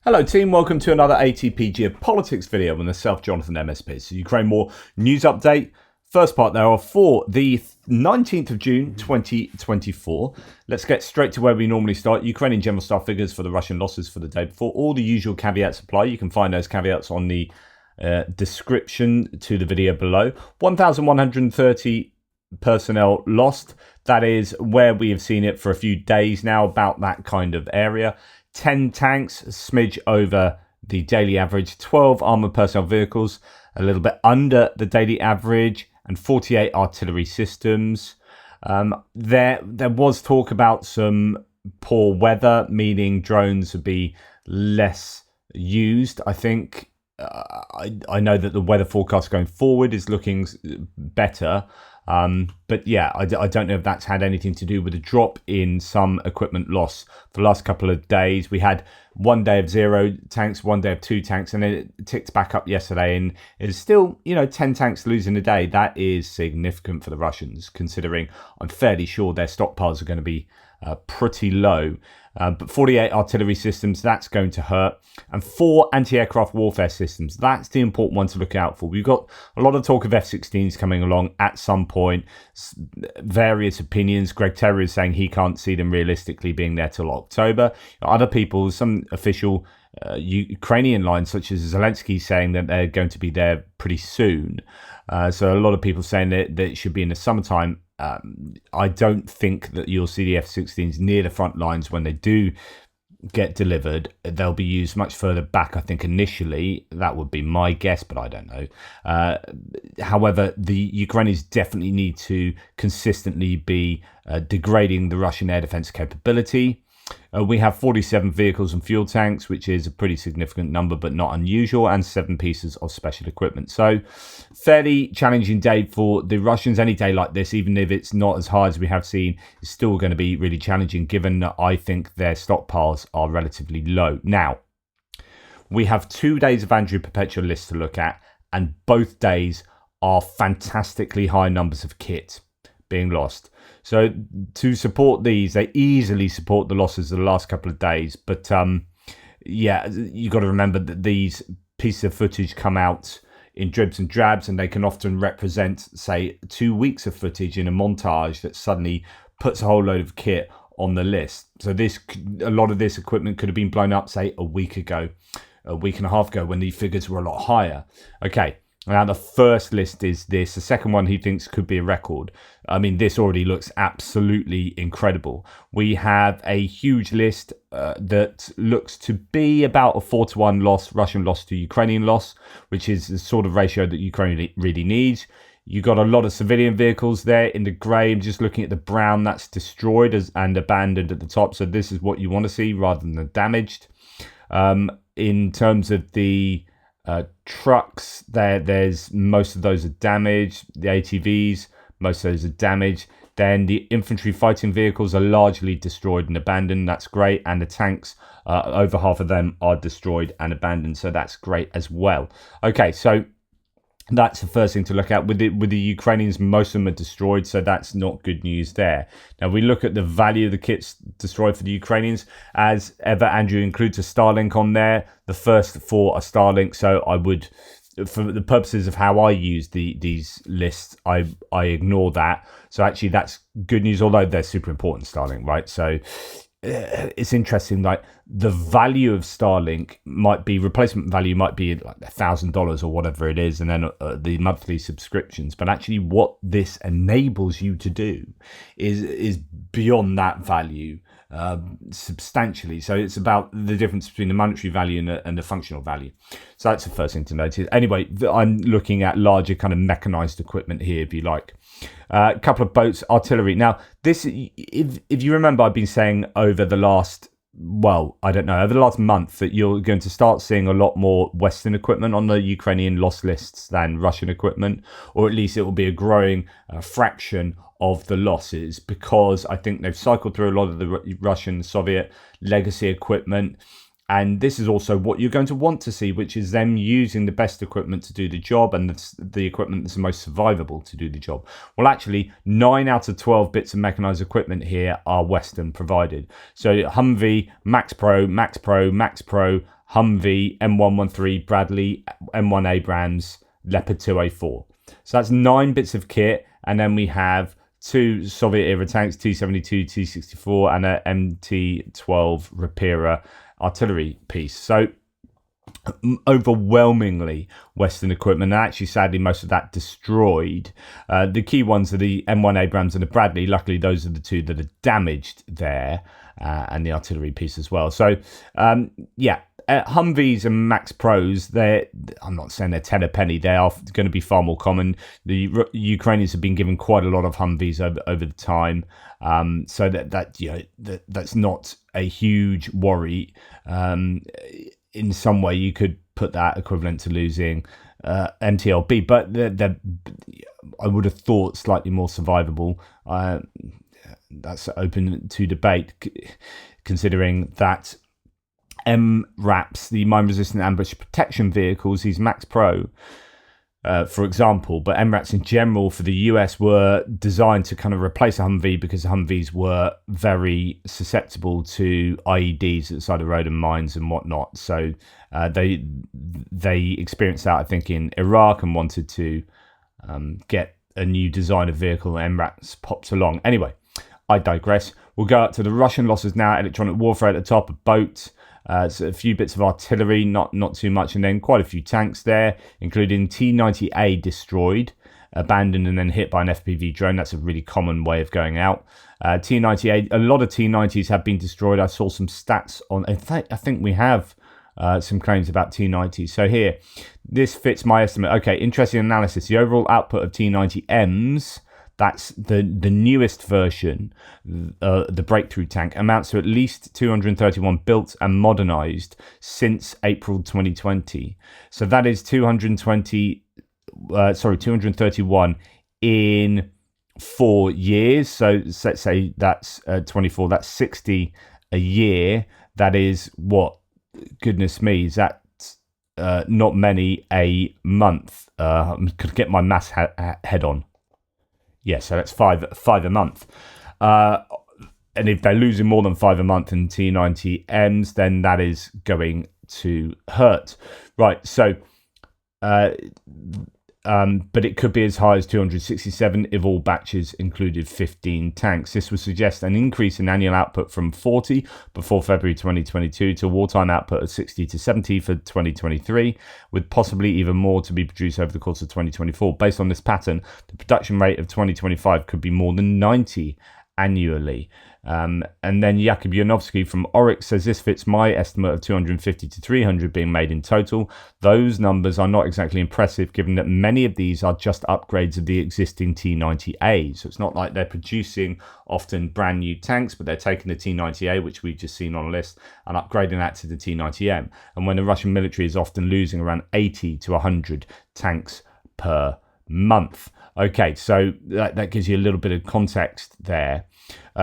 Hello team, welcome to another ATP Geopolitics video with myself, Jonathan MSP. So Ukraine War news update. First part there are for the 19th of June 2024. Let's get straight to where we normally start. Ukrainian general staff figures for the Russian losses for the day before. All the usual caveats apply. You can find those caveats on the description to the video below. 1,130 personnel lost. That is where we have seen it for a few days now, about that kind of area. 10 tanks, a smidge over the daily average, 12 armoured personnel vehicles, a little bit under the daily average, and 48 artillery systems. There was talk about some poor weather, meaning drones would be less used. I think I know that the weather forecast going forward is looking better. But yeah, I don't know if that's had anything to do with a drop in some equipment loss. For the last couple of days, we had 1 day of 0 tanks, 1 day of 2 tanks, and then it ticked back up yesterday, and it's still, 10 tanks losing a day. That is significant for the Russians, considering I'm fairly sure their stockpiles are going to be pretty low. But 48 artillery systems, that's going to hurt. And 4 anti-aircraft warfare systems, that's the important one to look out for. We've got a lot of talk of F-16s coming along at some point. Various opinions. Greg Terry is saying he can't see them realistically being there till October. Other people, some official Ukrainian lines, such as Zelensky, saying that they're going to be there pretty soon. So a lot of people saying that it should be in the summertime. I don't think that you'll see the F-16s near the front lines when they do get delivered. They'll be used much further back, I think, initially. That would be my guess, but I don't know. However, the Ukrainians definitely need to consistently be degrading the Russian air defense capability. We have 47 vehicles and fuel tanks, which is a pretty significant number, but not unusual, and 7 pieces of special equipment. So, fairly challenging day for the Russians. Any day like this, even if it's not as high as we have seen, is still going to be really challenging, given that I think their stockpiles are relatively low. Now, we have 2 days of Andrew Perpetual lists to look at, and both days are fantastically high numbers of kit being lost. So to support these, they easily support the losses of the last couple of days. But yeah, you got to remember that these pieces of footage come out in dribs and drabs, and they can often represent, say, 2 weeks of footage in a montage that suddenly puts a whole load of kit on the list. So a lot of this equipment could have been blown up, say, a week ago, a week and a half ago, when the figures were a lot higher. Okay. Now, the first list is this. The second one he thinks could be a record. I mean, this already looks absolutely incredible. We have a huge list that looks to be about a 4-to-1 loss, Russian loss to Ukrainian loss, which is the sort of ratio that Ukraine really needs. You got a lot of civilian vehicles there in the grey. I'm just looking at the brown, that's destroyed and abandoned at the top. So this is what you want to see rather than the damaged. In terms of the trucks, there's most of those are damaged. The ATVs, most of those are damaged. Then the infantry fighting vehicles are largely destroyed and abandoned. That's great. And the tanks, over half of them are destroyed and abandoned. So that's great as well. Okay, so that's the first thing to look at. With the Ukrainians, most of them are destroyed, so that's not good news there. Now, we look at the value of the kits destroyed for the Ukrainians. As ever, Andrew includes a Starlink on there. The first 4 are Starlink, so I would, for the purposes of how I use these lists, I ignore that. So actually, that's good news, although they're super important, Starlink, right? So it's interesting, like the value of Starlink might be, replacement value might be like $1,000 or whatever it is, and then the monthly subscriptions. But actually what this enables you to do is beyond that value substantially. So it's about the difference between the monetary value and the functional value. So that's the first thing to notice. Anyway, I'm looking at larger kind of mechanized equipment here, if you like. A couple of boats, artillery. Now, this, if you remember, I've been saying over the last, over the last month, that you're going to start seeing a lot more Western equipment on the Ukrainian loss lists than Russian equipment, or at least it will be a growing fraction of the losses, because I think they've cycled through a lot of the Russian Soviet legacy equipment. And this is also what you're going to want to see, which is them using the best equipment to do the job, and the equipment that's the most survivable to do the job. Well, actually, 9 out of 12 bits of mechanized equipment here are Western provided. So Humvee, Max Pro, Max Pro, Max Pro, Humvee, M113 Bradley, M1 Abrams, Leopard 2A4. So that's 9 bits of kit, and then we have 2 Soviet-era tanks, T-72, T-64, and a MT-12 Rapira artillery piece. So overwhelmingly Western equipment, and actually sadly most of that destroyed. The key ones are the M1 Abrams and the Bradley. Luckily those are the 2 that are damaged there, and the artillery piece as well. So Humvees and Max Pros, I'm not saying they're 10 a penny, they are going to be far more common. The Ukrainians have been given quite a lot of Humvees over the time, so that's not a huge worry. In some way, you could put that equivalent to losing MTLB, but they're, I would have thought, slightly more survivable. That's open to debate, considering that MRAPs, the mine-resistant ambush protection vehicles, these Max Pro, for example, but MRAPs in general for the US were designed to kind of replace a Humvee because Humvees were very susceptible to IEDs at the side of the road and mines and whatnot. So they experienced that, I think, in Iraq and wanted to get a new design of vehicle. MRAPs popped along. Anyway, I digress. We'll go up to the Russian losses now. Electronic warfare at the top, a boat. So a few bits of artillery, not too much, and then quite a few tanks there, including T-90A destroyed, abandoned, and then hit by an FPV drone. That's a really common way of going out. T-90A, a lot of T-90s have been destroyed. I saw some stats on, I think we have some claims about T-90s. So here, this fits my estimate. Okay, interesting analysis. The overall output of T-90Ms, that's the newest version, the breakthrough tank, amounts to at least 231 built and modernized since April 2020. So that is 231 in 4 years. So let's say that's 24, that's 60 a year. That is what, goodness me, is that not many a month. I'm going to get my maths head on. Yeah, so that's five a month. And if they're losing more than 5 a month in T-90Ms, then that is going to hurt. Right, so, but it could be as high as 267 if all batches included 15 tanks. This would suggest an increase in annual output from 40 before February 2022 to a wartime output of 60 to 70 for 2023, with possibly even more to be produced over the course of 2024. Based on this pattern, the production rate of 2025 could be more than 90 annually. And then Jakub Janovsky from Oryx says this fits my estimate of 250 to 300 being made in total. Those numbers are not exactly impressive, given that many of these are just upgrades of the existing T-90A. So it's not like they're producing often brand new tanks, but they're taking the T-90A, which we've just seen on a list, and upgrading that to the T-90M. And when the Russian military is often losing around 80 to 100 tanks per month. Okay, so that gives you a little bit of context there.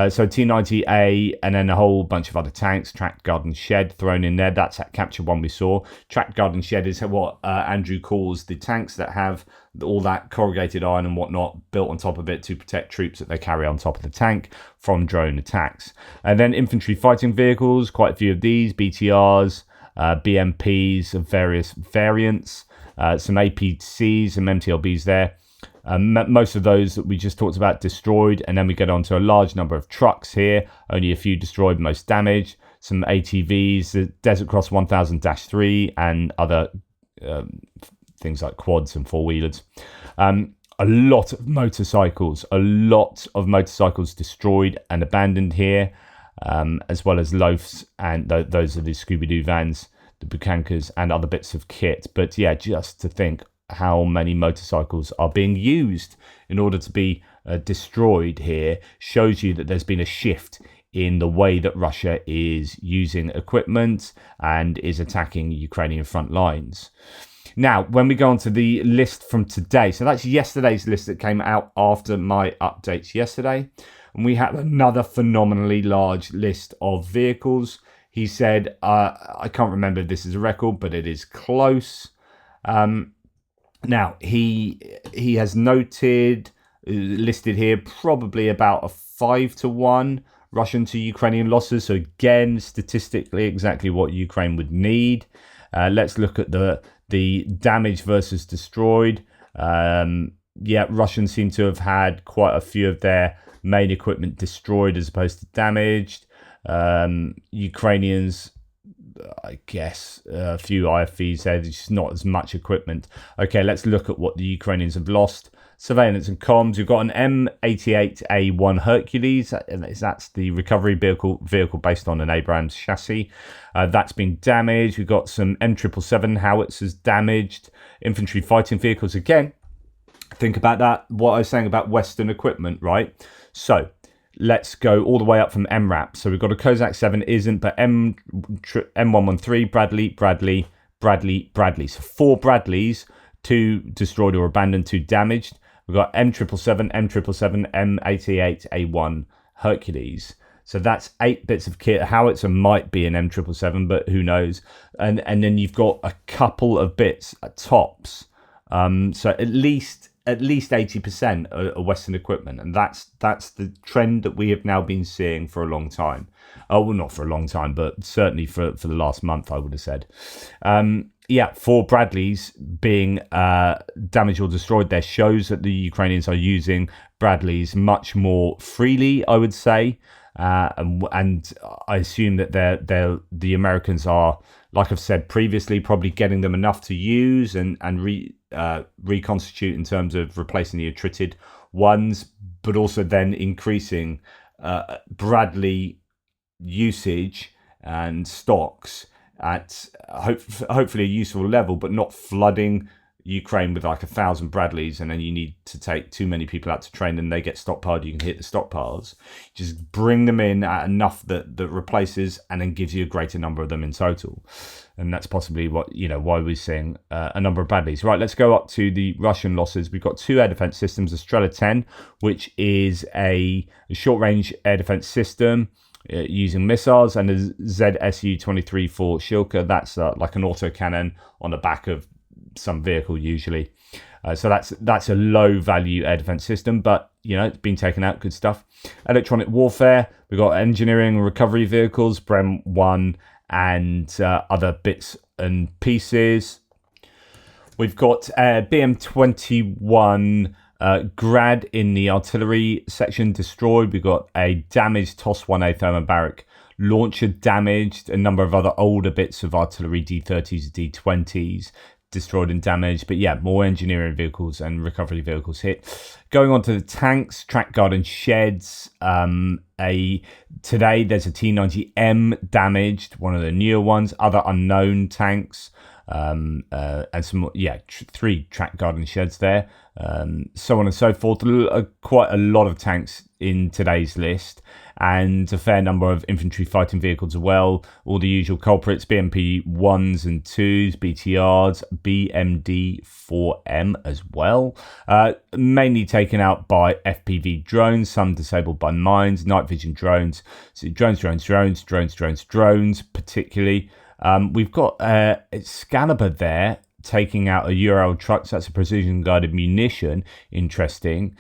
So T-90A and then a whole bunch of other tanks, tracked guard and shed thrown in there. That's that capture one we saw. Tracked guard and shed is what Andrew calls the tanks that have all that corrugated iron and whatnot built on top of it to protect troops that they carry on top of the tank from drone attacks. And then infantry fighting vehicles, quite a few of these, BTRs, BMPs of various variants, some APCs, some MTLBs there. Most of those that we just talked about destroyed, and then we get on to a large number of trucks here, only a few destroyed, most damaged, some ATVs, the Desert Cross 1000-3 and other things like quads and four-wheelers. A lot of motorcycles destroyed and abandoned here, as well as loafs, and those are the Scooby-Doo vans, the Bukankas and other bits of kit. But yeah, just to think how many motorcycles are being used in order to be destroyed here shows you that there's been a shift in the way that Russia is using equipment and is attacking Ukrainian front lines. Now, when we go on to the list from today, so that's yesterday's list that came out after my updates yesterday, and we have another phenomenally large list of vehicles. He said, I can't remember if this is a record, but it is close. Now, he has listed here probably about a 5-to-1 Russian to Ukrainian losses. So again, statistically, exactly what Ukraine would need. Let's look at the damage versus destroyed. Russians seem to have had quite a few of their main equipment destroyed as opposed to damaged. Ukrainians, I guess, a few IFVs there, there's just not as much equipment. Okay, let's look at what the Ukrainians have lost. Surveillance and comms, we've got an M88A1 Hercules. That's the recovery vehicle based on an Abrams chassis. That's been damaged. We've got some M777 howitzers damaged. Infantry fighting vehicles again. Think about that, what I was saying about Western equipment, right? So let's go all the way up from MRAP. So we've got a Kozak 7 isn't, but M113, Bradley. So 4 Bradleys, 2 destroyed or abandoned, 2 damaged. We've got M777, M88A1 Hercules. So that's 8 bits of kit. Howitzer might be an M777, but who knows? And then you've got a couple of bits at tops. So at least 80% are Western equipment, and that's the trend that we have now been seeing for a long time. Oh, well, not for a long time, but certainly for the last month, I would have said. 4 Bradleys being damaged or destroyed there shows that the Ukrainians are using Bradleys much more freely, I would say. And I assume that the Americans are, like I've said previously, probably getting them enough to use and reconstitute in terms of replacing the attrited ones, but also then increasing Bradley usage and stocks at hopefully a useful level, but not flooding Ukraine with like 1,000 Bradleys, and then you need to take too many people out to train and they get stockpiled. You can hit the stockpiles. Just bring them in at enough that replaces and then gives you a greater number of them in total. And that's possibly what, why we're seeing a number of Bradleys. Right, let's go up to the Russian losses. We've got 2 air defense systems, Estrela 10, which is a short-range air defense system using missiles, and a ZSU-23 for Shilka. That's like an autocannon on the back of some vehicle usually. So that's a low value air defense system, but it's been taken out. Good stuff. Electronic warfare, we've got engineering and recovery vehicles, Brem 1, and other bits and pieces. We've got BM-21 Grad in the artillery section destroyed. We've got a damaged TOS-1A thermobaric launcher damaged, a number of other older bits of artillery, D30s, D20s, destroyed and damaged. But more engineering vehicles and recovery vehicles hit. Going on to the tanks, track guard and sheds. Today there's a T90M damaged, one of the newer ones. Other unknown tanks, and some 3 track guard and sheds there. So on and so forth. Quite a lot of tanks in today's list, and a fair number of infantry fighting vehicles as well. All the usual culprits, BMP 1s and 2s, BTRs, BMD-4M as well. Mainly taken out by FPV drones, some disabled by mines, night vision drones. So drones, particularly. We've got Excalibur there, taking out a Ural trucks. That's a precision guided munition. Interesting.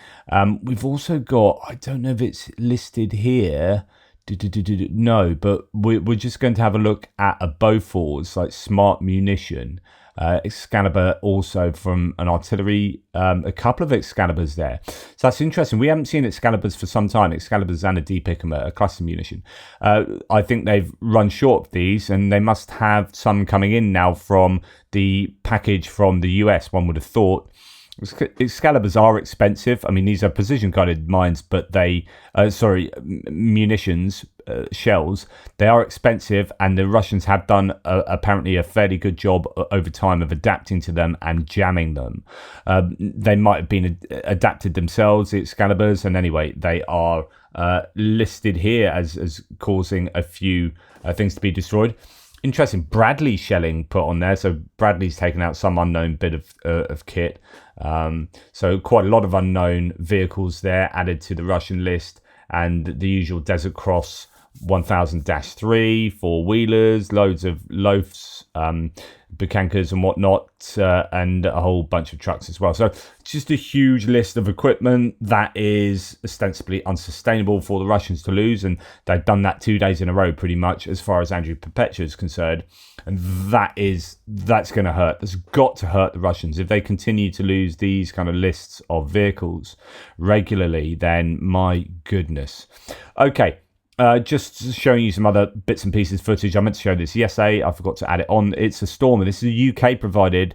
We've also got, I don't know if it's listed here. No, but we're just going to have a look at a Bofors, like smart munition. Excalibur also from an artillery, a couple of Excaliburs there. So that's interesting. We haven't seen Excaliburs for some time. Excaliburs and a D-Pickham, a cluster munition. I think they've run short of these, and they must have some coming in now from the package from the US, one would have thought. Excaliburs are expensive. I mean, these are precision guided mines, but munitions, shells. They are expensive, and the Russians have done apparently a fairly good job over time of adapting to them and jamming them. They might have been adapted themselves, the Excaliburs, and anyway, they are listed here as causing a few things to be destroyed. Interesting, Bradley shelling put on there. So Bradley's taken out some unknown bit of kit. So quite a lot of unknown vehicles there added to the Russian list, and the usual Desert Cross 1000-3 four-wheelers, loads of loafs, bukankas and whatnot, and a whole bunch of trucks as well. So just a huge list of equipment that is ostensibly unsustainable for the Russians to lose, and they've done that 2 days in a row pretty much as far as Andrew Perpetua is concerned, and that's going to hurt. That's got to hurt the Russians. If they continue to lose these kind of lists of vehicles regularly, then my goodness. Okay. Just showing you some other bits and pieces footage. I meant to show this yesterday. I forgot to add it on. It's a Stormer. This is a UK-provided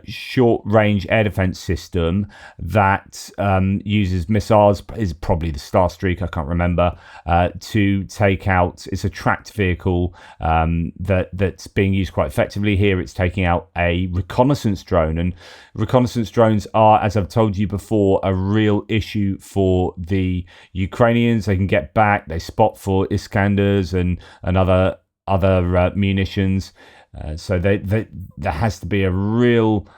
short-range air defence system that uses missiles. Is probably the Starstreak. I can't remember. To take out. It's a tracked vehicle that's being used quite effectively. Here, it's taking out a reconnaissance drone, and reconnaissance drones are, as I've told you before, a real issue for the Ukrainians. They can get back. They spot for Iskanders and other munitions, so there has to be a real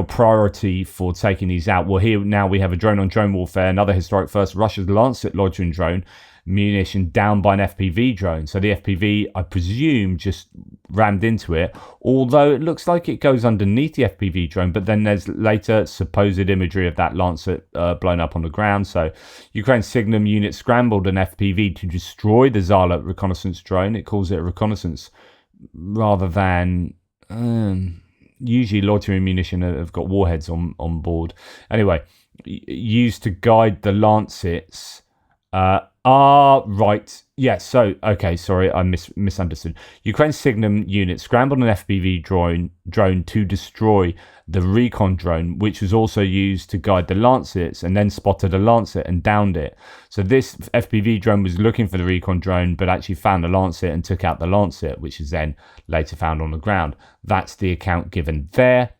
priority for taking these out. Well, here now we have a drone-on-drone warfare, another historic first. Russia's Lancet loitering drone munition down by an FPV drone. So the FPV, I presume, just rammed into it, although it looks like it goes underneath the FPV drone, but then there's later supposed imagery of that Lancet blown up on the ground. So Ukraine's Signum unit scrambled an FPV to destroy the Zala reconnaissance drone. It calls it a reconnaissance rather than usually loitering munition have got warheads on board. Anyway, used to guide the Lancets. Right. Yeah, so, okay, sorry, I misunderstood. Ukraine's Signum unit scrambled an FPV drone to destroy the recon drone, which was also used to guide the Lancets, and then spotted a Lancet and downed it. So this FPV drone was looking for the recon drone, but actually found the Lancet and took out the Lancet, which is then later found on the ground. That's the account given there.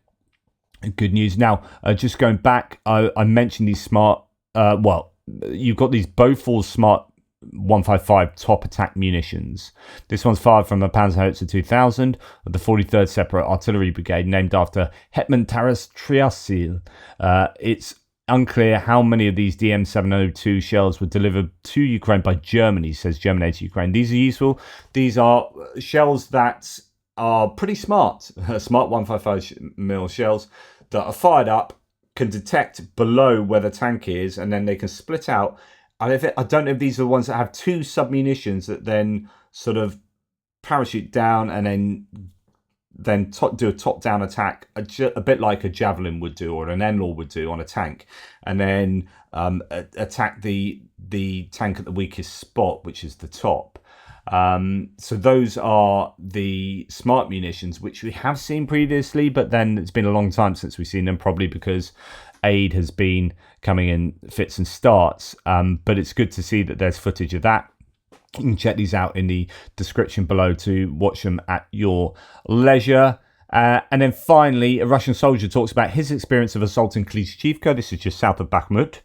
Good news. Now, just going back, I mentioned these smart, you've got these Bofors Smart 155 top attack munitions. This one's fired from a Panzerhaubitze 2000 of the 43rd Separate Artillery Brigade, named after Hetman Taras Triasil. It's unclear how many of these DM702 shells were delivered to Ukraine by Germany, says German Aid to Ukraine. These are useful. These are shells that are pretty smart. Smart 155mm shells that are fired up, can detect below where the tank is, and then they can split out. I don't know if these are the ones that have two submunitions that then sort of parachute down and then do a top-down attack, a bit like a Javelin would do or an NLAW would do on a tank, and then attack the tank at the weakest spot, which is the top. So those are the smart munitions, which we have seen previously, but then it's been a long time since we've seen them, probably because aid has been coming in fits and starts. But it's good to see that there's footage of that. You can check these out in the description below to watch them at your leisure. And then finally, a Russian soldier talks about his experience of assaulting Klishchivka. This is just south of Bakhmut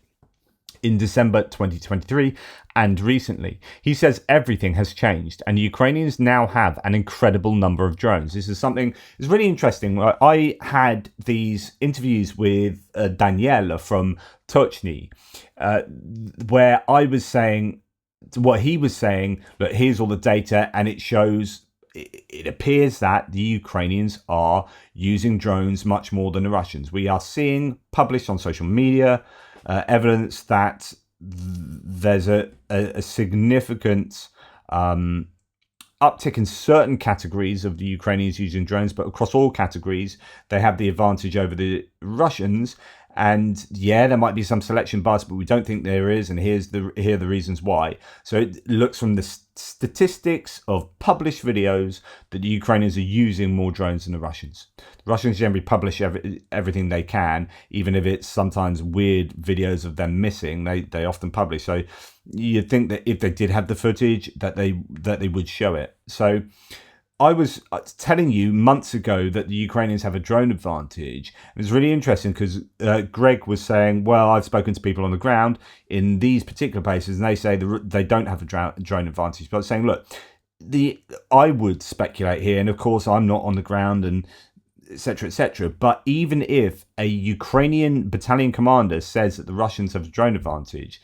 in December 2023 and recently. He says everything has changed and Ukrainians now have an incredible number of drones. This is something that's really interesting. I had these interviews with Daniela from Tochny, where I was saying what he was saying, look, here's all the data, and it shows, it appears that the Ukrainians are using drones much more than the Russians. We are seeing published on social media evidence that there's a significant uptick in certain categories of the Ukrainians using drones, but across all categories, they have the advantage over the Russians. And yeah, there might be some selection bias, but we don't think there is. And here are the reasons why. So it looks from the statistics of published videos that the Ukrainians are using more drones than the Russians. The Russians generally publish everything they can, even if it's sometimes weird videos of them missing. They often publish. So you'd think that if they did have the footage, that they would show it. So I was telling you months ago that the Ukrainians have a drone advantage. It was really interesting because Greg was saying, well, I've spoken to people on the ground in these particular places, and they say they don't have a drone advantage. But I was saying, look, I would speculate here, and of course I'm not on the ground, and etc., etc. But even if a Ukrainian battalion commander says that the Russians have a drone advantage,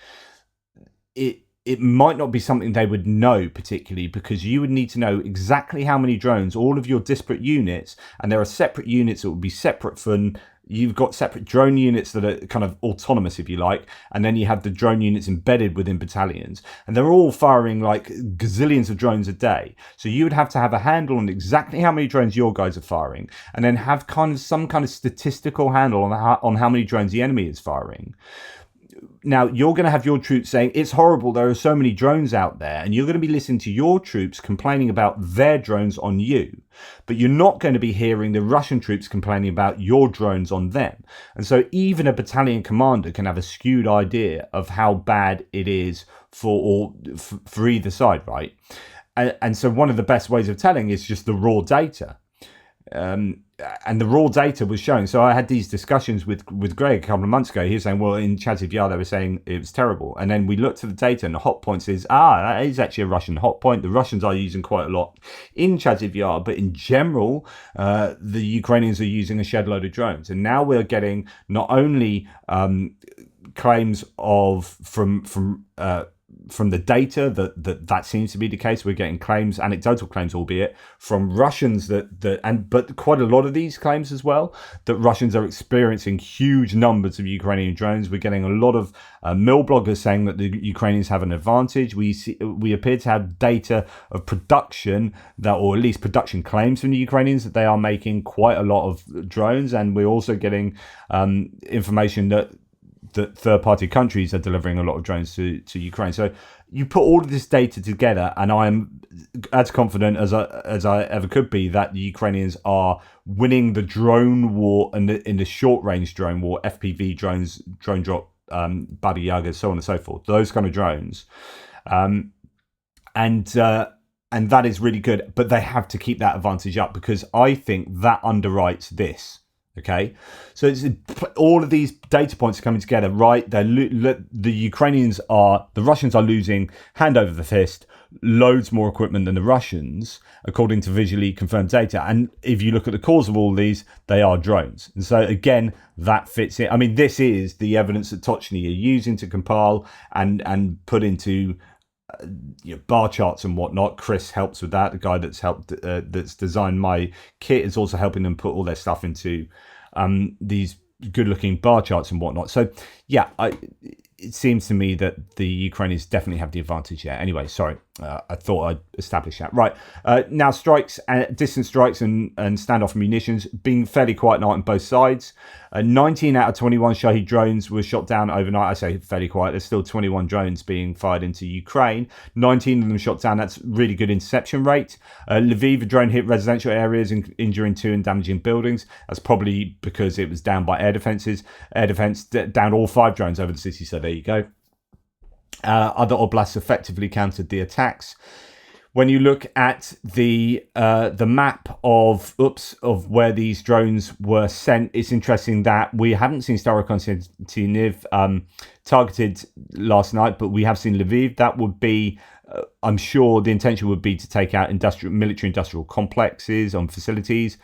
it might not be something they would know particularly, because you would need to know exactly how many drones, all of your disparate units, and there are separate units that would be separate from, you've got separate drone units that are kind of autonomous, if you like, and then you have the drone units embedded within battalions, and they're all firing like gazillions of drones a day. So you would have to have a handle on exactly how many drones your guys are firing, and then have kind of some kind of statistical handle on how many drones the enemy is firing. Now, you're going to have your troops saying, it's horrible, there are so many drones out there, and you're going to be listening to your troops complaining about their drones on you. But you're not going to be hearing the Russian troops complaining about your drones on them. And so even a battalion commander can have a skewed idea of how bad it is for either side, right? And so one of the best ways of telling is just the raw data. And the raw data was showing. So I had these discussions with Greg a couple of months ago. He was saying, well, in Chasiv Yar, they were saying it was terrible. And then we looked at the data, and the hot point says, that is actually a Russian hot point. The Russians are using quite a lot in Chasiv Yar, but in general, the Ukrainians are using a shed load of drones. And now we're getting not only claims from the data that seems to be the case. We're getting claims, anecdotal claims, albeit from Russians but quite a lot of these claims as well, that Russians are experiencing huge numbers of Ukrainian drones. We're getting a lot of mill bloggers saying that the Ukrainians have an advantage. We appear to have data of production or at least production claims from the Ukrainians that they are making quite a lot of drones, and we're also getting information that third-party countries are delivering a lot of drones to Ukraine. So you put all of this data together, and I am as confident as I ever could be that the Ukrainians are winning the drone war and in the short-range drone war, FPV drones, drone drop, Baba Yaga, so on and so forth. Those kind of drones, and that is really good. But they have to keep that advantage up, because I think that underwrites this. Okay, so it's all of these data points are coming together, right? The Russians are losing hand over the fist, loads more equipment than the Russians, according to visually confirmed data. And if you look at the cause of all these, they are drones. And so again, that fits in. I mean, this is the evidence that Tochny are using to compile and put into bar charts and whatnot. Chris helps with that. The guy that's designed my kit is also helping them put all their stuff into these good looking bar charts and whatnot. So yeah, it seems to me that the Ukrainians definitely have the advantage here. Anyway, sorry, I thought I'd establish that. Right, now strikes, distance strikes and standoff munitions, being fairly quiet night on both sides. 19 out of 21 Shahed drones were shot down overnight. I say fairly quiet. There's still 21 drones being fired into Ukraine. 19 of them shot down. That's really good interception rate. Lviv, a drone hit residential areas, injuring 2 and damaging buildings. That's probably because it was down by air defenses. Air defense downed all 5 drones over the city. So there you go. Other oblasts effectively countered the attacks. When you look at the map of where these drones were sent, it's interesting that we haven't seen Starokonstantinov targeted last night, but we have seen Lviv. That would be, I'm sure, the intention would be to take out military industrial complexes on facilities,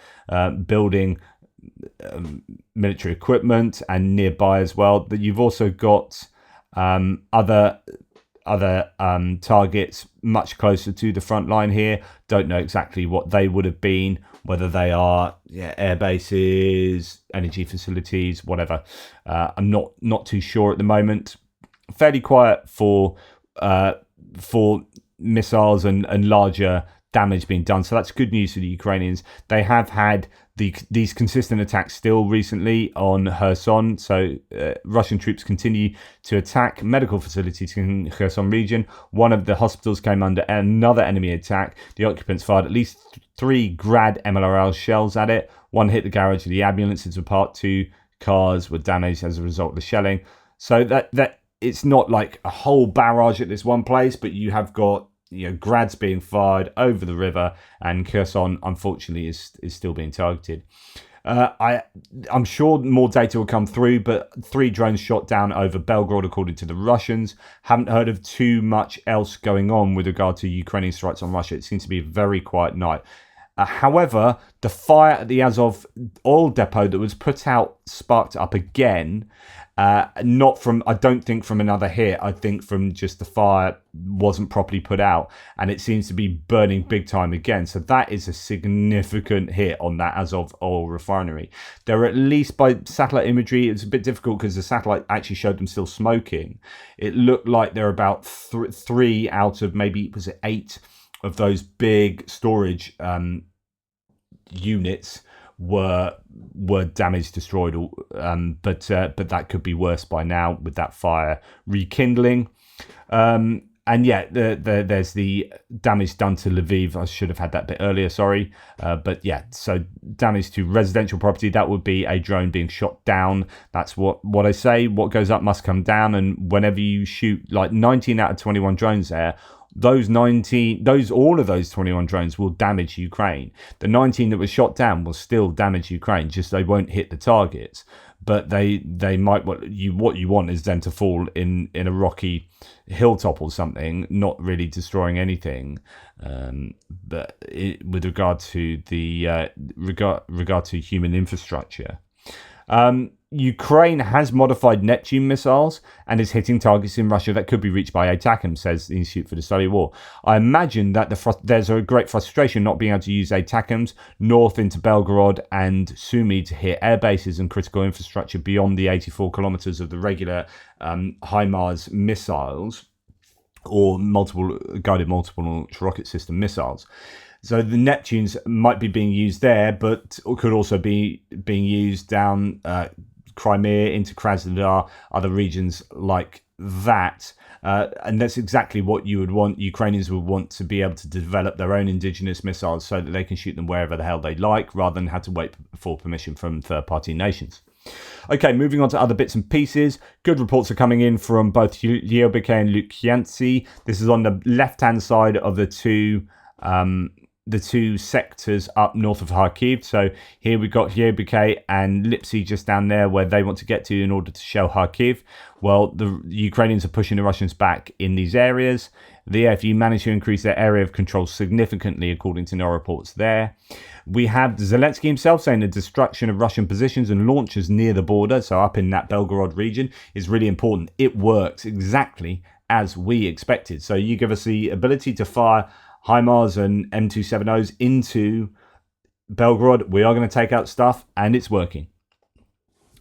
building military equipment, and nearby as well. But you've also got other targets much closer to the front line here. Don't know exactly what they would have been, whether they are air bases, energy facilities, whatever. I'm not too sure at the moment. Fairly quiet for missiles and larger damage being done. So that's good news for the Ukrainians. They have had these consistent attacks still recently on Kherson. So Russian troops continue to attack medical facilities in Kherson region. One of the hospitals came under another enemy attack. The occupants fired at least 3 Grad MLRL shells at it. One hit the garage of the ambulances apart. 2 cars were damaged as a result of the shelling. So that it's not like a whole barrage at this one place, but you have got Grads being fired over the river, and Kherson, unfortunately, is still being targeted. I'm sure more data will come through, but 3 drones shot down over Belgorod, according to the Russians. Haven't heard of too much else going on with regard to Ukrainian strikes on Russia. It seems to be a very quiet night. However, the fire at the Azov oil depot that was put out sparked up again. Not from, I don't think from another hit. I think from just the fire wasn't properly put out, and it seems to be burning big time again. So that is a significant hit on that Azov oil refinery. There are, at least by satellite imagery, it's a bit difficult because the satellite actually showed them still smoking. It looked like there are about three out of maybe, was it 8 of those big storage units were damaged, destroyed, but that could be worse by now with that fire rekindling. And yeah, there's the damage done to Lviv. I should have had that bit earlier, sorry. But yeah, so damage to residential property, that would be a drone being shot down. That's what I say. What goes up must come down. And whenever you shoot like 19 out of 21 drones there, all of those 21 drones will damage Ukraine. The 19 that was shot down will still damage Ukraine, just they won't hit the targets. But they might, what you want is them to fall in a rocky hilltop or something, not really destroying anything. But with regard to the regard to human infrastructure. Ukraine has modified Neptune missiles and is hitting targets in Russia that could be reached by ATACMS, says the Institute for the Study of War. I imagine that there's a great frustration not being able to use ATACMS north into Belgorod and Sumy to hit air bases and critical infrastructure beyond the 84 kilometers of the regular HIMARS missiles, or guided multiple launch rocket system missiles. So the Neptunes might be being used there, but could also be being used down Crimea into Krasnodar, other regions like that. And that's exactly what you would want. Ukrainians would want to be able to develop their own indigenous missiles so that they can shoot them wherever the hell they like, rather than have to wait for permission from third-party nations. Okay, moving on to other bits and pieces. Good reports are coming in from both Geopolitics and Lukyantsy. This is on the left-hand side of the two sectors up north of Kharkiv. So here we've got Geopolitics and Lipsy just down there where they want to get to in order to shell Kharkiv. Well, the Ukrainians are pushing the Russians back in these areas. The AFU managed to increase their area of control significantly, according to no reports there. We have Zelensky himself saying the destruction of Russian positions and launchers near the border, so up in that Belgorod region, is really important. It works exactly as we expected. So you give us the ability to fire HIMARS and M270s into Belgorod. We are going to take out stuff, and it's working.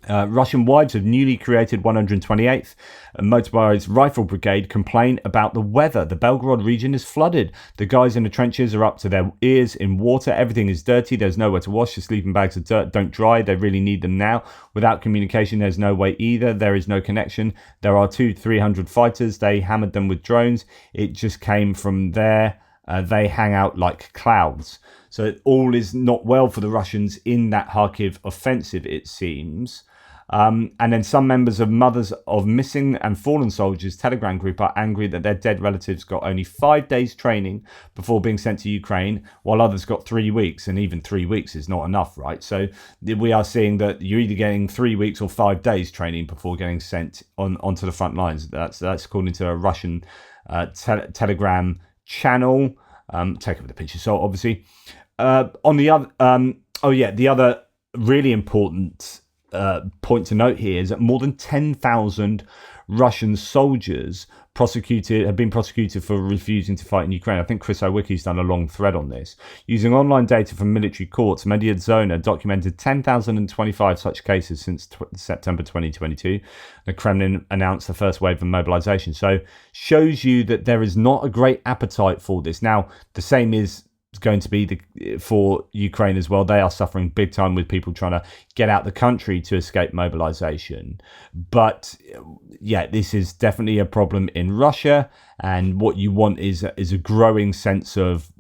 Russian wives of newly created 128th Motorized Rifle Brigade complain about the weather. The Belgorod region is flooded. The guys in the trenches are up to their ears in water. Everything is dirty. There's nowhere to wash. The sleeping bags of dirt don't dry. They really need them now. Without communication, there's no way either. There is no connection. There are 300 fighters. They hammered them with drones. It just came from there. They hang out like clouds. So all is not well for the Russians in that Kharkiv offensive, it seems. And then some members of Mothers of Missing and Fallen Soldiers Telegram group are angry that their dead relatives got only 5 days training before being sent to Ukraine, while others got 3 weeks, and even 3 weeks is not enough, right? So we are seeing that you're either getting 3 weeks or 5 days training before getting sent onto the front lines. That's according to a Russian Telegram channel. Take it with a pinch of salt, obviously. On the other, the other really important point to note here is that more than 10,000 Russian soldiers have been prosecuted for refusing to fight in Ukraine. I think Chris Owicki's done a long thread on this. Using online data from military courts, Mediazona documented 10,025 such cases since September 2022. The Kremlin announced the first wave of mobilization. So shows you that there is not a great appetite for this. Now, the same is going to be for Ukraine as well. They are suffering big time with people trying to get out the country to escape mobilization. But yeah, this is definitely a problem in Russia, and what you want is a growing sense of,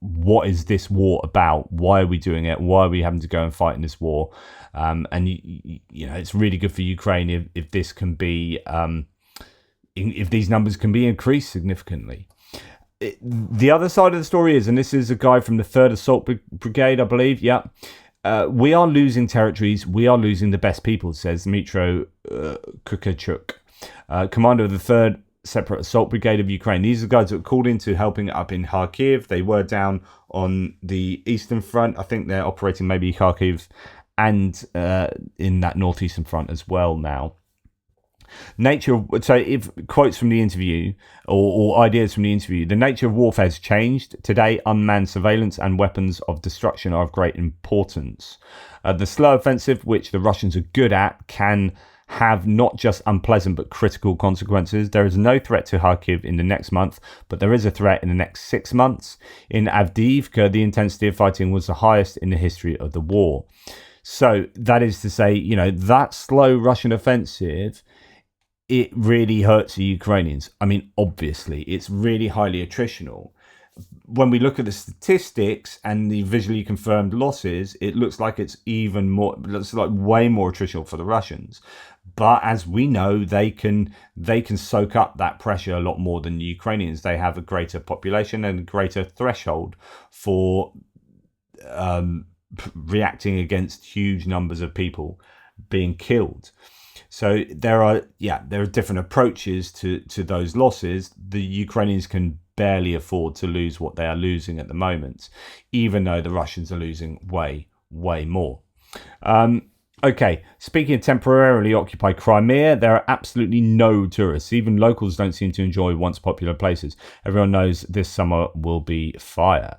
what is this war about? Why are we doing it? Why are we having to go and fight in this war? And it's really good for Ukraine if this can be if these numbers can be increased significantly. The other side of the story is, and this is a guy from the 3rd Assault Brigade, I believe. Yeah. We are losing territories. We are losing the best people, says Dmitro Kukachuk, commander of the 3rd Separate Assault Brigade of Ukraine. These are the guys that were called into helping up in Kharkiv. They were down on the eastern front. I think they're operating maybe Kharkiv and in that northeastern front as well now. So if quotes from the interview or ideas from the interview, the nature of warfare has changed. Today, unmanned surveillance and weapons of destruction are of great importance. The slow offensive, which the Russians are good at, can have not just unpleasant but critical consequences. There is no threat to Kharkiv in the next month, but there is a threat in the next 6 months. In Avdiivka, the intensity of fighting was the highest in the history of the war. So that is to say, that slow Russian offensive, it really hurts the Ukrainians. I mean, obviously, it's really highly attritional. When we look at the statistics and the visually confirmed losses, it looks like it's way more attritional for the Russians. But as we know, they can soak up that pressure a lot more than the Ukrainians. They have a greater population and a greater threshold for reacting against huge numbers of people being killed. So there are different approaches to those losses. The Ukrainians can barely afford to lose what they are losing at the moment, even though the Russians are losing way more. Okay, speaking of temporarily occupied Crimea, there are absolutely no tourists. Even locals don't seem to enjoy once popular places. Everyone knows this summer will be fire.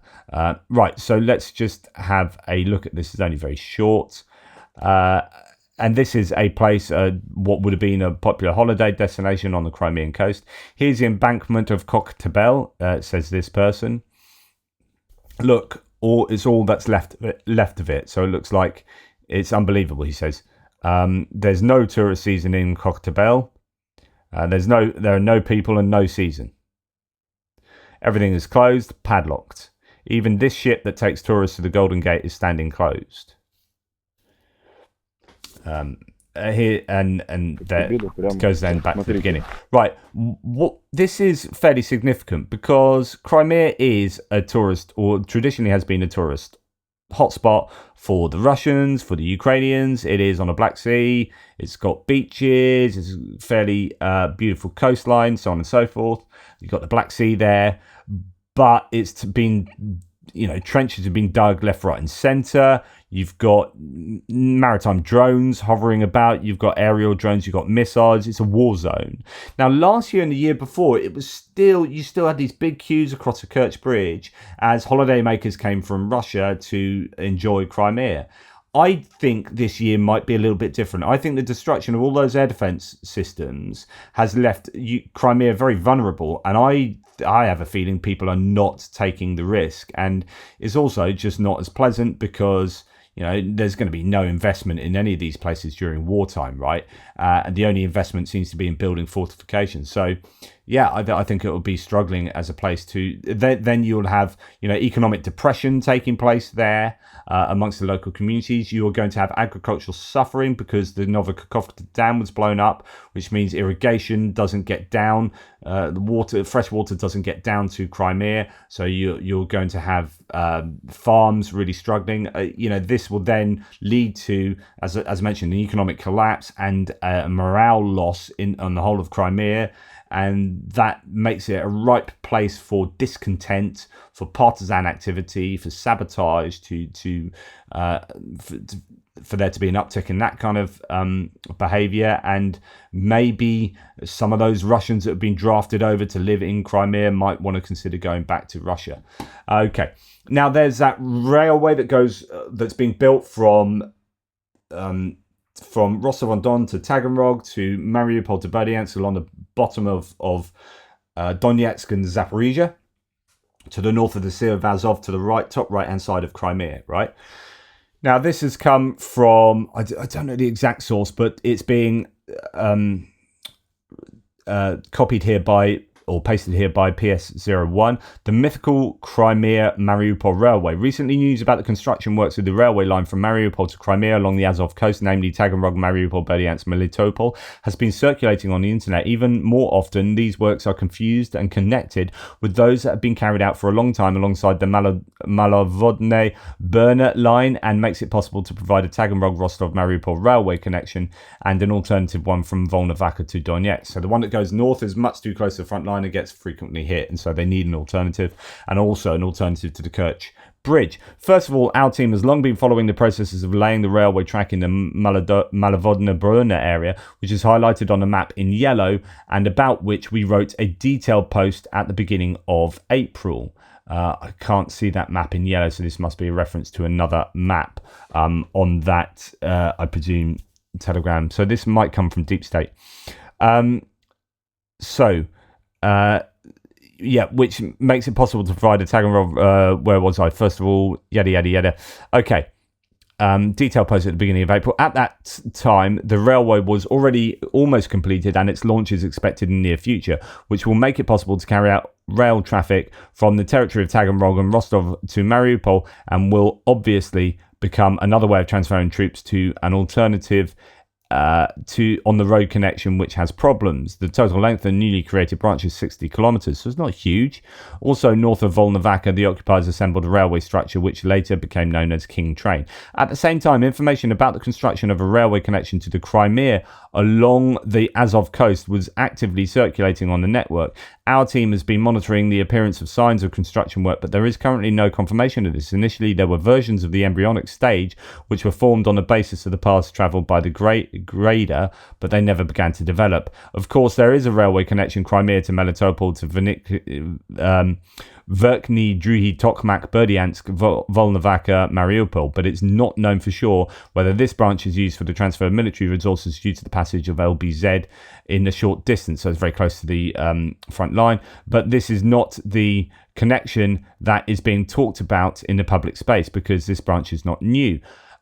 Right, so let's just have a look at this. It's only very short. And this is a place, what would have been a popular holiday destination on the Crimean coast. Here's the embankment of Koktebel, says this person. Look, it's all that's left of it. So it looks like it's unbelievable, he says. There's no tourist season in Koktebel. There are no people and no season. Everything is closed, padlocked. Even this ship that takes tourists to the Golden Gate is standing closed. Here and there goes then back to the beginning. Right, this is fairly significant because Crimea is a tourist, or traditionally has been a tourist hotspot for the Russians, for the Ukrainians. It is on the Black Sea. It's got beaches. It's a fairly beautiful coastline, so on and so forth. You've got the Black Sea there, but it's been, trenches have been dug left, right, and centre. You've got maritime drones hovering about. You've got aerial drones. You've got missiles. It's a war zone. Now, last year and the year before, you still had these big queues across the Kerch Bridge as holidaymakers came from Russia to enjoy Crimea. I think this year might be a little bit different. I think the destruction of all those air defence systems has left Crimea very vulnerable, and I have a feeling people are not taking the risk, and it's also just not as pleasant because there's going to be no investment in any of these places during wartime, right? And the only investment seems to be in building fortifications. So, yeah, I think it will be struggling as a place to. Then you'll have economic depression taking place there amongst the local communities. You are going to have agricultural suffering because the Novokakhovka Dam was blown up, which means irrigation doesn't get down. Fresh water doesn't get down to Crimea, so you're going to have farms really struggling. This will then lead to, as mentioned, an economic collapse and a morale loss on the whole of Crimea, and that makes it a ripe place for discontent, for partisan activity, for sabotage, for there to be an uptick in that kind of behaviour, and maybe some of those Russians that have been drafted over to live in Crimea might want to consider going back to Russia. Okay, now there's that railway that's being built from Rostov-on-Don to Taganrog to Mariupol to Berdyansk along the bottom of Donetsk and Zaporizhia, to the north of the Sea of Azov, to the top right-hand side of Crimea, right? Now, this has come from, I don't know the exact source, but it's being copied here by or pasted here by PS01, the mythical Crimea-Mariupol Railway. Recently, news about the construction works of the railway line from Mariupol to Crimea along the Azov coast, namely Taganrog, Mariupol, Berdyansk, Melitopol, has been circulating on the internet. Even more often, these works are confused and connected with those that have been carried out for a long time alongside the Malovodne-Burna line, and makes it possible to provide a Taganrog-Rostov-Mariupol railway connection and an alternative one from Volnovakha to Donetsk. So the one that goes north is much too close to the front line and gets frequently hit, and so they need an alternative, and also an alternative to the Kerch Bridge. First of all, our team has long been following the processes of laying the railway track in the Malovodne-Burna area, which is highlighted on the map in yellow, and about which we wrote a detailed post at the beginning of April. I can't see that map in yellow, so this must be a reference to another map on that, I presume, Telegram. So this might come from Deep State. Which makes it possible to provide a Taganrog, where was I? First of all, yada, yada, yada. Okay. Detailed post at the beginning of April. At that time, the railway was already almost completed and its launch is expected in the near future, which will make it possible to carry out rail traffic from the territory of Taganrog and Rostov to Mariupol, and will obviously become another way of transferring troops to an alternative on the road connection, which has problems. The total length of the newly created branch is 60 kilometers, so it's not huge. Also, north of Volnovakha, the occupiers assembled a railway structure which later became known as King Train. At the same time, information about the construction of a railway connection to the Crimea along the Azov coast was actively circulating on the network. Our team has been monitoring the appearance of signs of construction work, but there is currently no confirmation of this. Initially, there were versions of the embryonic stage which were formed on the basis of the paths travelled by the grader, but they never began to develop. Of course, there is a railway connection Crimea to Melitopol to Verkhny, Druhy, Tokmak, Berdyansk, Volnovakha, Mariupol, but it's not known for sure whether this branch is used for the transfer of military resources due to the passage of LBZ in the short distance, so it's very close to the front line. But this is not the connection that is being talked about in the public space because this branch is not new.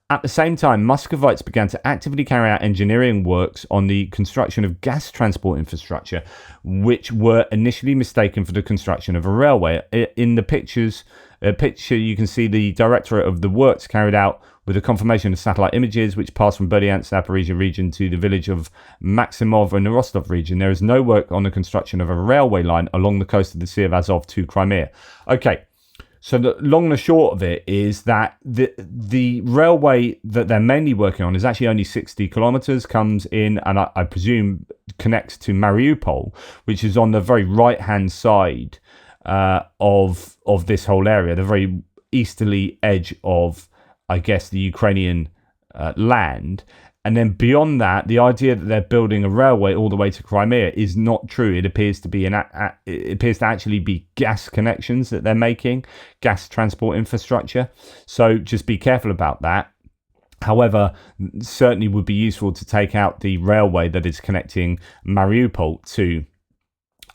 At the same time, Muscovites began to actively carry out engineering works on the construction of gas transport infrastructure, which were initially mistaken for the construction of a railway. In the picture, you can see the directorate of the works carried out with a confirmation of satellite images, which passed from Berdyansk, Zaporizhia region to the village of Maximov in the Rostov region. There is no work on the construction of a railway line along the coast of the Sea of Azov to Crimea. Okay. So the long and the short of it is that the railway that they're mainly working on is actually only 60 kilometers, comes in and I presume connects to Mariupol, which is on the very right-hand side of this whole area, the very easterly edge of, I guess, the Ukrainian land. And then beyond that, the idea that they're building a railway all the way to Crimea is not true. It appears to be it appears to actually be gas connections that they're making, gas transport infrastructure. So just be careful about that. However, certainly would be useful to take out the railway that is connecting Mariupol to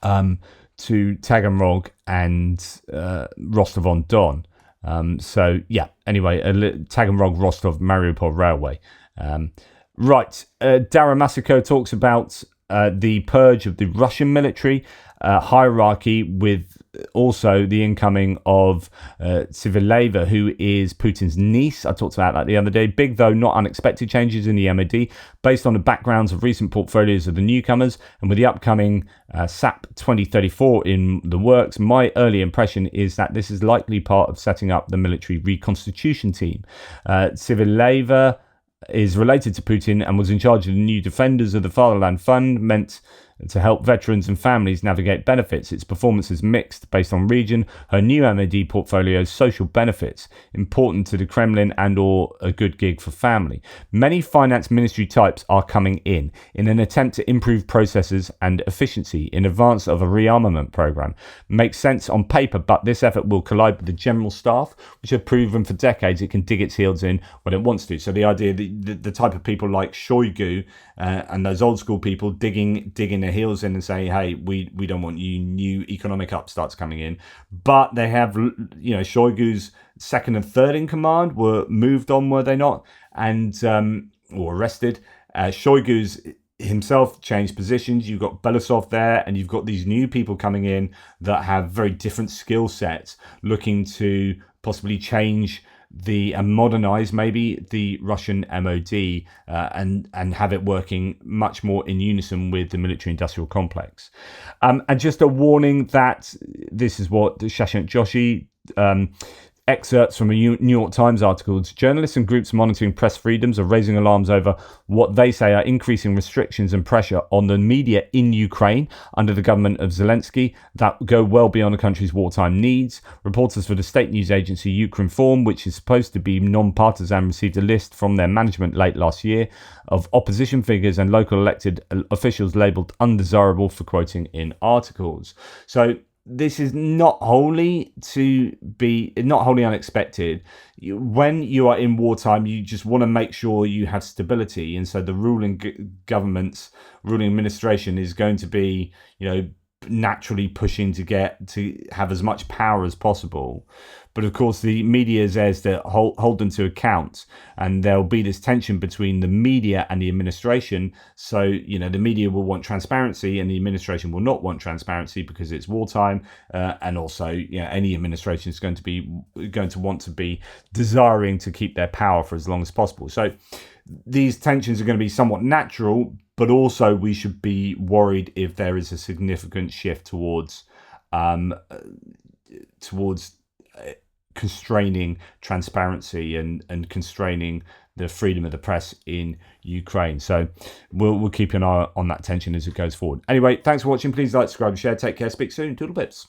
Taganrog and Rostov-on-Don. So yeah. Anyway, Taganrog, Rostov, Mariupol railway. Right, Dara Masako talks about the purge of the Russian military hierarchy, with also the incoming of Sivileva, who is Putin's niece. I talked about that the other day. Big, though not unexpected, changes in the MOD based on the backgrounds of recent portfolios of the newcomers, and with the upcoming SAP 2034 in the works, my early impression is that this is likely part of setting up the military reconstitution team. Sivileva is related to Putin and was in charge of the new Defenders of the Fatherland Fund, meant to help veterans and families navigate benefits. Its performance is mixed based on region. Her new MOD portfolio's social benefits, important to the Kremlin and or a good gig for family. Many finance ministry types are coming in an attempt to improve processes and efficiency in advance of a rearmament program. Makes sense on paper, but this effort will collide with the general staff, which have proven for decades it can dig its heels in when it wants to. So the idea, the type of people like Shoigu and those old school people digging their heels in and saying, hey, we don't want you new economic upstarts coming in. But they have, Shoigu's second and third in command were moved on, were they not? And or arrested. Shoigu's himself changed positions. You've got Belousov there, and you've got these new people coming in that have very different skill sets, looking to possibly change and modernize maybe the Russian MOD and have it working much more in unison with the military-industrial complex. And just a warning that this is what Shashank Joshi excerpts from a New York Times article. Journalists and groups monitoring press freedoms are raising alarms over what they say are increasing restrictions and pressure on the media in Ukraine under the government of Zelensky that go well beyond the country's wartime needs. Reporters for the state news agency Ukrinform, which is supposed to be non-partisan, received a list from their management late last year of opposition figures and local elected officials labelled undesirable for quoting in articles. So this is not wholly unexpected. When you are in wartime, you just want to make sure you have stability, and so the ruling administration is going to be, naturally pushing to have as much power as possible. But of course, the media is there to hold them to account, and there'll be this tension between the media and the administration. So, the media will want transparency, and the administration will not want transparency because it's wartime. And also, any administration is going to want to be desiring to keep their power for as long as possible. So, these tensions are going to be somewhat natural, but also we should be worried if there is a significant shift towards constraining transparency and constraining the freedom of the press in Ukraine. So we'll keep an eye on that tension as it goes forward. Anyway, thanks for watching. Please like, subscribe, and share. Take care. Speak soon. Toodle bits.